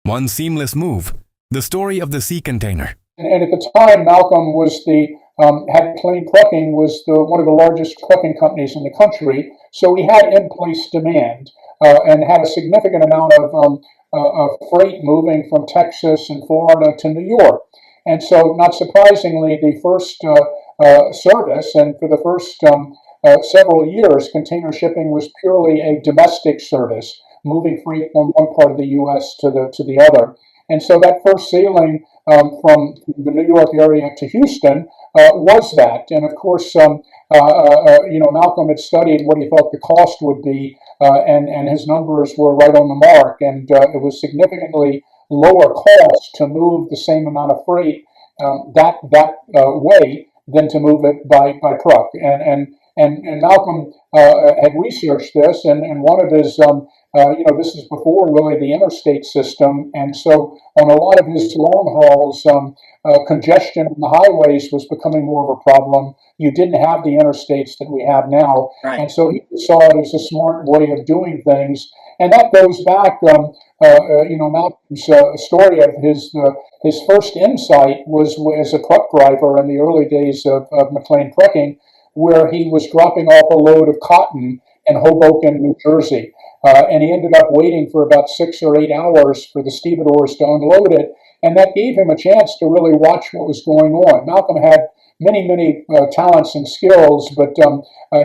One seamless move. The story of the sea container. And at the time, Malcolm was had McLean Trucking was one of the largest trucking companies in the country. So he had in-place demand and had a significant amount of freight moving from Texas and Florida to New York. And so, not surprisingly, the first service, and for the first several years, container shipping was purely a domestic service, moving freight from one part of the U.S. to the other. And so that first sailing from the New York area to Houston was that. And of course, Malcolm had studied what he thought the cost would be, and his numbers were right on the mark. And it was significantly lower cost to move the same amount of freight that way than to move it by truck. And Malcolm had researched this, and one of his this is before really the interstate system, and so on a lot of his long hauls, congestion on the highways was becoming more of a problem. You didn't have the interstates that we have now, Right. and so he saw it as a smart way of doing things. And that goes back, Malcolm's story of his first insight was as a truck driver in the early days of McLean Trucking, where he was dropping off a load of cotton in Hoboken, New Jersey. And he ended up waiting for about 6 or 8 hours for the stevedores to unload it. And that gave him a chance to really watch what was going on. Malcolm had many talents and skills, but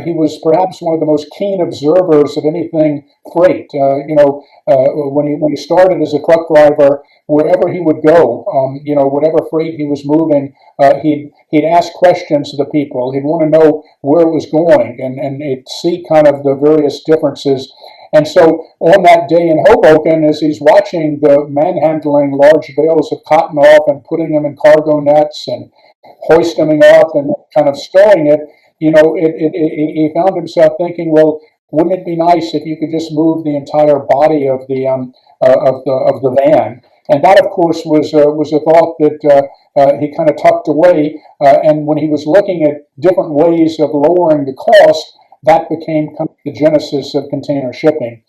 he was perhaps one of the most keen observers of anything freight. When he started as a truck driver, wherever he would go, whatever freight he was moving, he'd ask questions to the people. He'd want to know where it was going, and he'd see kind of the various differences. And so on that day in Hoboken, as he's watching the manhandling large bales of cotton off and putting them in cargo nets and hoisting them up and kind of stowing it, he found himself thinking, well, wouldn't it be nice if you could just move the entire body of the van? And that, of course, was a thought that he kind of tucked away. And when he was looking at different ways of lowering the cost, that became kind of the genesis of container shipping.